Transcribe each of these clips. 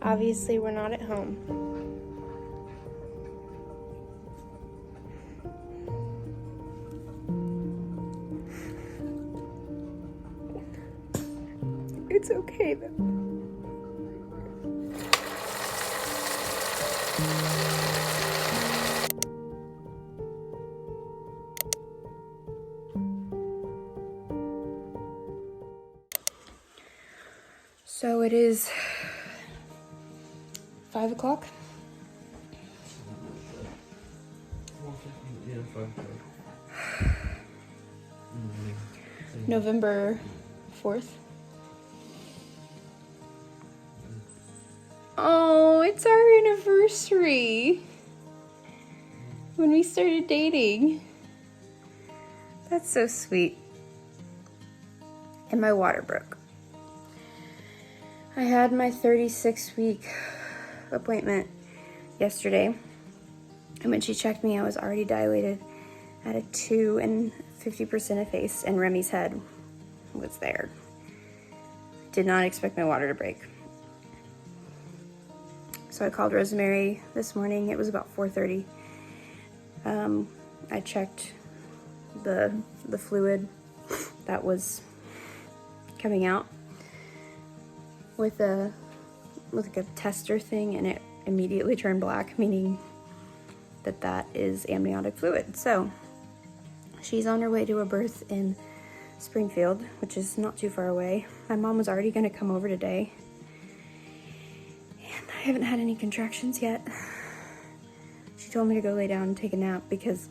Obviously, we're not at home. It's okay though. So it is 5 o'clock. November 4th. Oh, it's our anniversary. When we started dating. That's so sweet. And my water broke. I had my 36-week appointment yesterday. And when she checked me, I was already dilated at a 2 and 50% effaced, and Remy's head was there. Did not expect my water to break. So I called Rosemary this morning. It was about 4:30. I checked the fluid that was coming out with a tester thing, and it immediately turned black, meaning that is amniotic fluid. So she's on her way to a birth in Springfield, which is not too far away. My mom was already going to come over today, and I haven't had any contractions yet. She told me to go lay down and take a nap because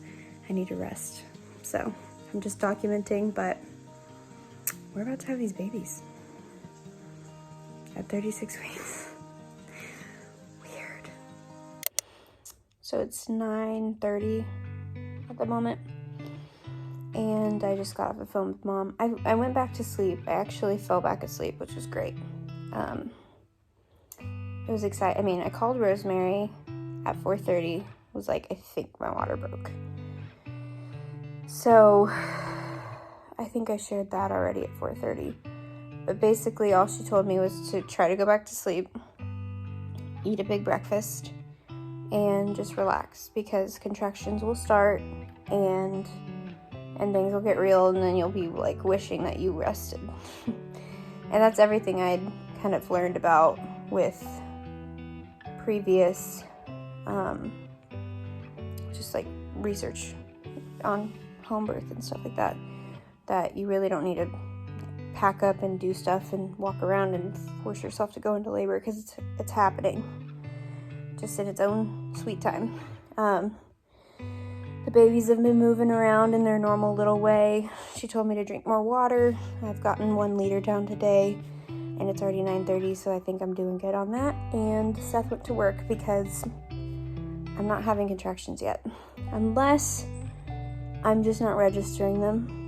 I need to rest. So I'm just documenting, but we're about to have these babies at 36 weeks. Weird. So it's 9:30 at the moment, and I just got off the phone with Mom. I went back to sleep. I actually fell back asleep, which was great. It was exciting. I mean, I called Rosemary at 4:30. Was like, I think my water broke. So I think I shared that already at 4:30. But basically all she told me was to try to go back to sleep, eat a big breakfast, and just relax, because contractions will start and things will get real, and then you'll be like wishing that you rested. And that's everything I'd kind of learned about with previous just like research on home birth and stuff like that, that you really don't need to pack up and do stuff and walk around and force yourself to go into labor, because it's happening just in its own sweet time. The babies have been moving around in their normal little way. She told me to drink more water. I've gotten 1 liter down today, and it's already 9:30, so I think I'm doing good on that. And Seth went to work because I'm not having contractions yet, unless I'm just not registering them.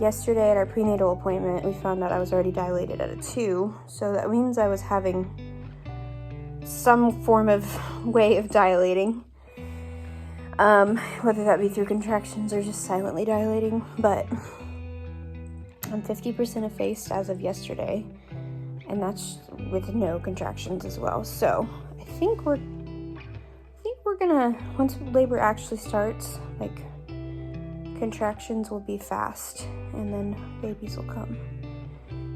Yesterday at our prenatal appointment, we found out I was already dilated at a 2, so that means I was having some form of way of dilating, whether that be through contractions or just silently dilating. But I'm 50% effaced as of yesterday, and that's with no contractions as well. So I think we're gonna, once labor actually starts, like, contractions will be fast, and then babies will come.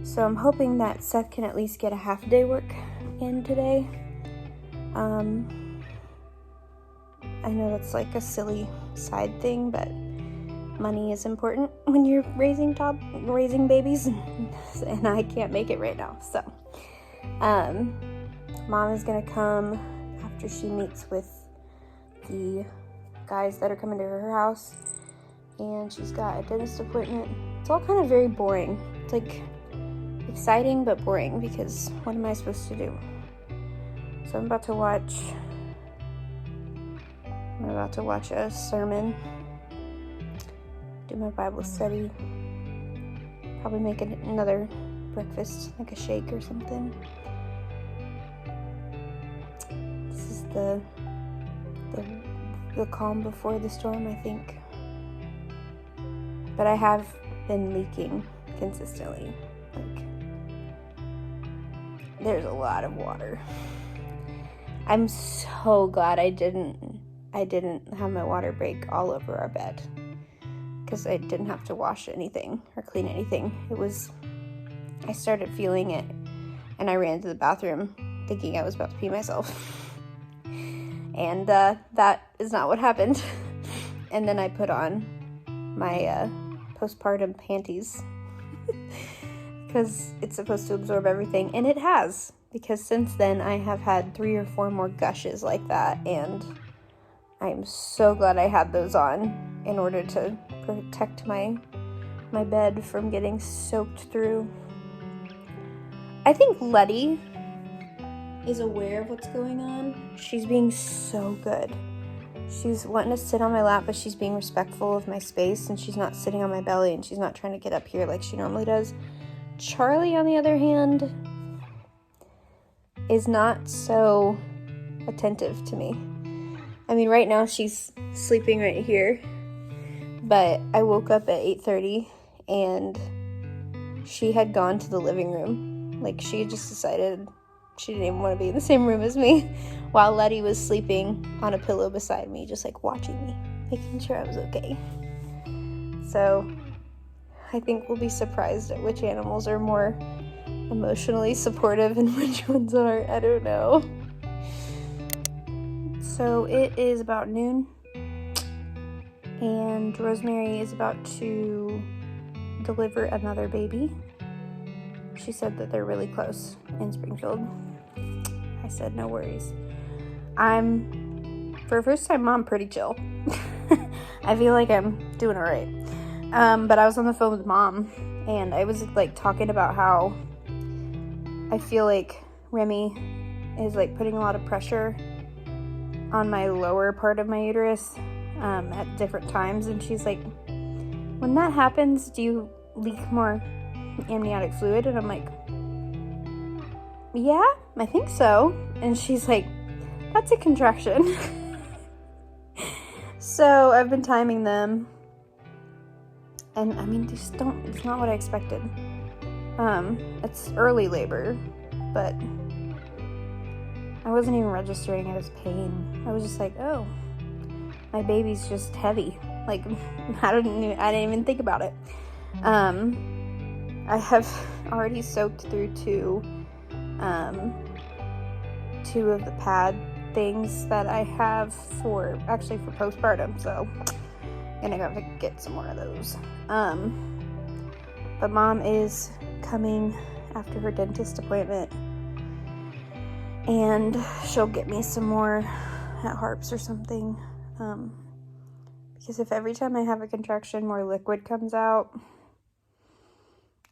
So I'm hoping that Seth can at least get a half day work in today. I know that's like a silly side thing, but money is important when you're raising babies, and I can't make it right now. So Mom is gonna come after she meets with the guys that are coming to her house, and she's got a dentist appointment. It's all kind of very boring. It's like exciting but boring, because what am I supposed to do? So I'm about to watch a sermon, do my Bible study, probably make another breakfast, like a shake or something. This is the calm before the storm, I think. But I have been leaking consistently. Like, there's a lot of water. I'm so glad I didn't have my water break all over our bed, because I didn't have to wash anything or clean anything. I started feeling it, and I ran to the bathroom thinking I was about to pee myself. And that is not what happened. And then I put on my postpartum panties because it's supposed to absorb everything, and it has, because since then I have had 3 or 4 more gushes like that, and I'm so glad I had those on in order to protect my bed from getting soaked through. I think Letty is aware of what's going on. She's being so good. She's wanting to sit on my lap, but she's being respectful of my space, and she's not sitting on my belly, and she's not trying to get up here like she normally does. Charlie, on the other hand, is not so attentive to me. I mean, right now she's sleeping right here, but I woke up at 8:30 and she had gone to the living room. Like, she just decided she didn't even want to be in the same room as me, while Letty was sleeping on a pillow beside me, just like watching me, making sure I was okay. So I think we'll be surprised at which animals are more emotionally supportive and which ones aren't. I don't know. So it is about noon, and Rosemary is about to deliver another baby. She said that they're really close in Springfield. I said no worries. I'm, for a first time mom, pretty chill. I feel like I'm doing all right. But I was on the phone with Mom, and I was like talking about how I feel like Remy is like putting a lot of pressure on my lower part of my uterus at different times, and she's like, when that happens, do you leak more amniotic fluid? And I'm like, yeah, I think so. And she's like, that's a contraction. So I've been timing them, and I mean, it's not what I expected. It's early labor, but I wasn't even registering it as pain. I was just like, oh, my baby's just heavy. Like, I didn't even think about it. I have already soaked through two of the pad things that I have for postpartum, so I'm gonna have to get some more of those. But Mom is coming after her dentist appointment, and she'll get me some more at Harps or something, because if every time I have a contraction more liquid comes out,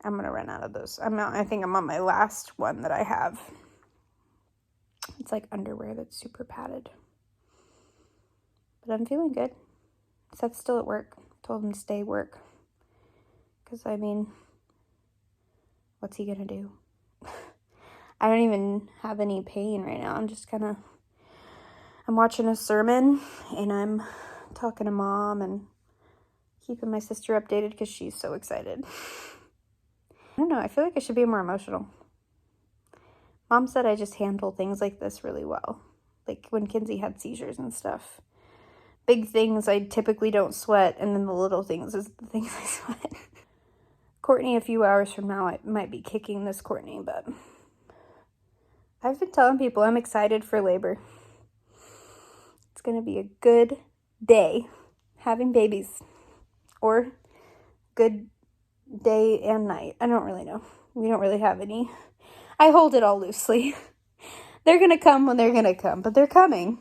I'm gonna run out of those. I think I'm on my last one that I have. It's like underwear that's super padded, but I'm feeling good. Seth's still at work. Told him to stay at work, because I mean, what's he gonna do? I don't even have any pain right now. I'm watching a sermon, and I'm talking to Mom and keeping my sister updated because she's so excited. I don't know, I feel like I should be more emotional. Mom said I just handle things like this really well. Like when Kinsey had seizures and stuff. Big things I typically don't sweat, and then the little things is the things I sweat. Courtney, a few hours from now, I might be kicking this Courtney, but I've been telling people I'm excited for labor. It's going to be a good day having babies, or good day and night. I don't really know. We don't really have any. I hold it all loosely. They're going to come when they're going to come, but they're coming.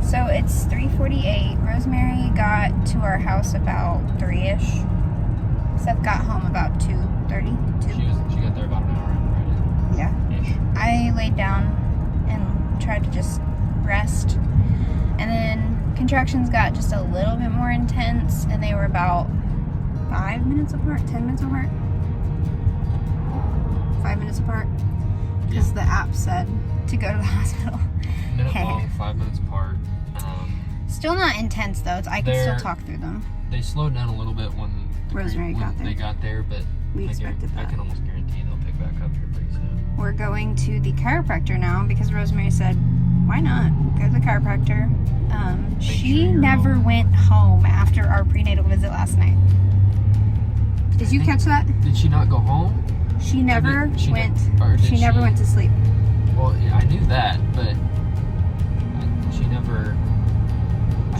So it's 3:48. Rosemary got to our house about 3-ish. Seth got home about 2:30. She got there about an hour after I did. Yeah. Ish. I laid down and tried to just rest. And then contractions got just a little bit more intense, and they were about 5 minutes apart, 10 minutes apart. 5 minutes apart. Because the app said to go to the hospital. Minute long, 5 minutes apart. Still not intense though. I can still talk through them. They slowed down a little bit when Rosemary got there. They got there, but We expected that. I can almost guarantee they'll pick back up here pretty soon. we're going to the chiropractor now because Rosemary said, why not go to the chiropractor? She never went home after our prenatal visit last night. Did you catch that? Did she not go home? She never went. She never went to sleep. Well, yeah, I knew that, but she never.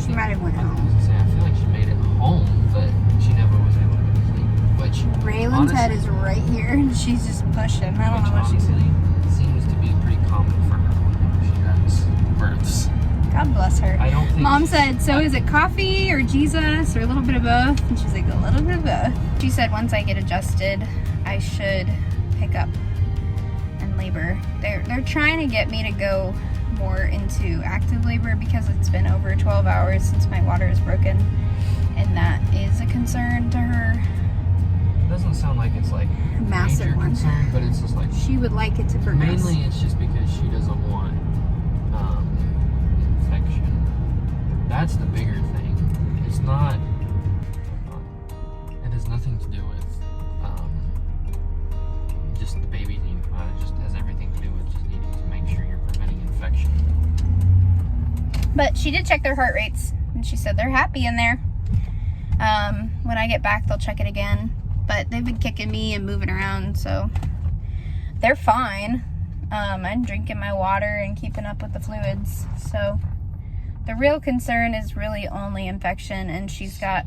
She might have went I home. was gonna say, I feel like she made it home, but she never was able to go to sleep. Which Raylan's head is right here, and she's just pushing. I don't know what she's doing. Seems to be pretty common for her whenever she has births. God bless her. I don't think Mom said, so is it coffee or Jesus or a little bit of both? And she's like, a little bit of both. She said once I get adjusted, I should pick up and labor. They're trying to get me to go more into active labor because it's been over 12 hours since my water is broken, and that is a concern to her. It doesn't sound like it's like A massive major one. concern, but it's just like She would like it to progress. mainly it's just because she doesn't want infection. That's the bigger thing. It's not. It has nothing to do with just the baby needing to come out. It just has everything to do with just needing to make sure you're preventing infection. But she did check their heart rates, and she said they're happy in there. When I get back, they'll check it again. But they've been kicking me and moving around, so they're fine. I'm drinking my water and keeping up with the fluids. So the real concern is really only infection, and she's got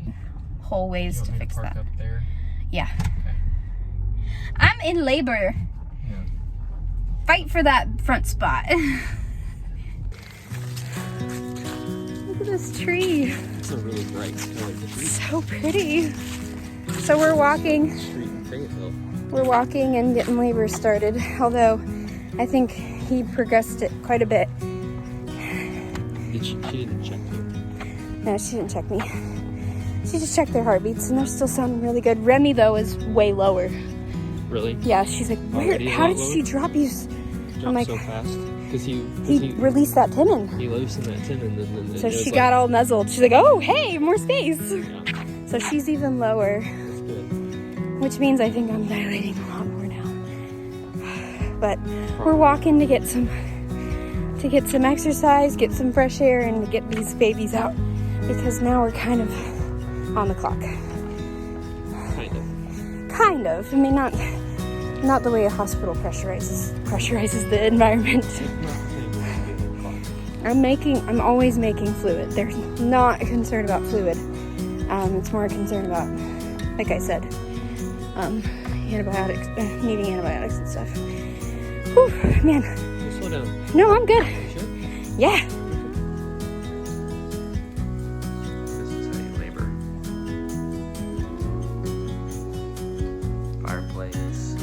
whole ways to fix that. Up there? Yeah. Okay. I'm in labor. Yeah. Fight for that front spot. Look at this tree. It's a really bright color. So pretty. So we're walking. We're walking and getting labor started. Although I think he progressed it quite a bit. She didn't check you. No, she didn't check me. She just checked their heartbeats, and they're still sounding really good. Remy, though, is way lower. Really? Yeah, she's like, where? Already How a did lot she drop you? I'm like, so fast because he released that tendon. He loosened that tendon, and then So she got all nuzzled. She's like, oh, hey, more space. Yeah, So she's even lower, that's good. which means I think I'm dilating a lot more now. But we're walking to get some exercise, get some fresh air, and to get these babies out because now we're kind of on the clock. Kind of. I mean, not the way a hospital pressurizes the environment. I'm always making fluid. There's not a concern about fluid. It's more a concern about, like I said, antibiotics, needing antibiotics and stuff. Whew, man. Slow down. No, I'm good. You sure? Yeah. This is how you labor. Fireplace,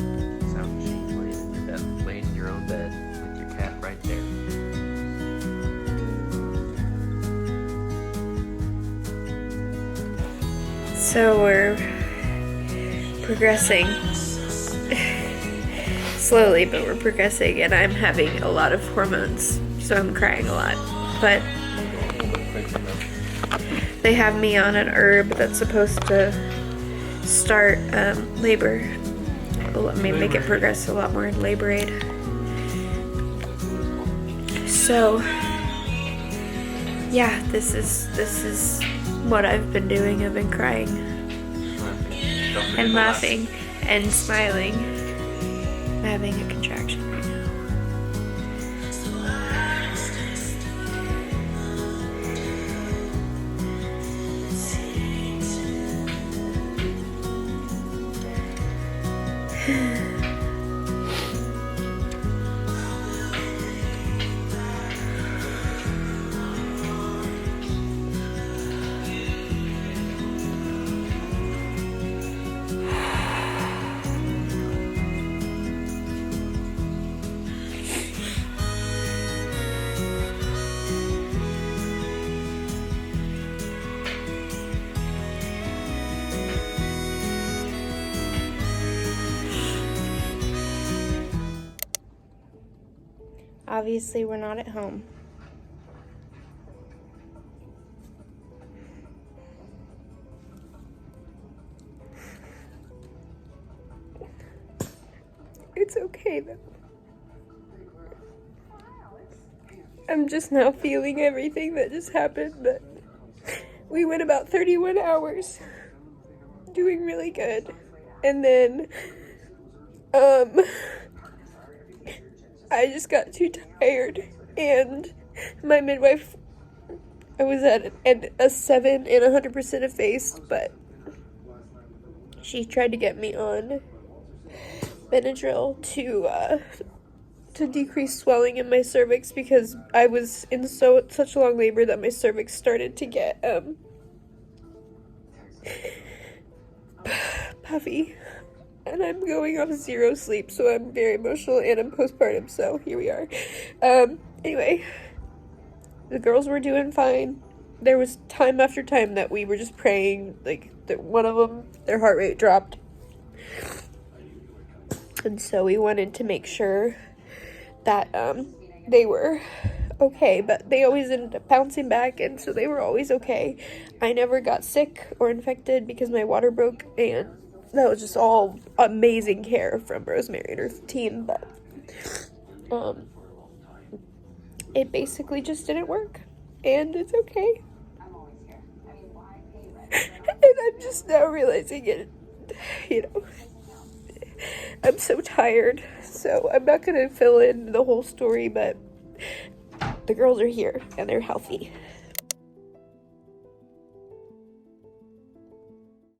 sound machine, laying in your own bed with your cat right there. So we're progressing. Slowly, but we're progressing, and I'm having a lot of hormones, so I'm crying a lot. But they have me on an herb that's supposed to start labor. I mean, make it progress a lot more in labor aid. So, yeah, this is what I've been doing. I've been crying and laughing and smiling. I'm having a contraction right now. Obviously, we're not at home. It's okay though. I'm just now feeling everything that just happened, but we went about 31 hours doing really good. And then, I just got too tired, and my midwife, I was at a 7 and 100% effaced, but she tried to get me on Benadryl to decrease swelling in my cervix because I was in such long labor that my cervix started to get puffy, and I'm going off 0 sleep, so I'm very emotional, and I'm postpartum, so here we are. Anyway, the girls were doing fine. There was time after time that we were just praying, like, one of them, their heart rate dropped, and so we wanted to make sure that they were okay, but they always ended up bouncing back, and so they were always okay. I never got sick or infected because my water broke, and that was just all amazing care from Rosemary and her team, but it basically just didn't work, and it's okay. And I'm just now realizing it, I'm so tired, so I'm not gonna fill in the whole story, but the girls are here and they're healthy.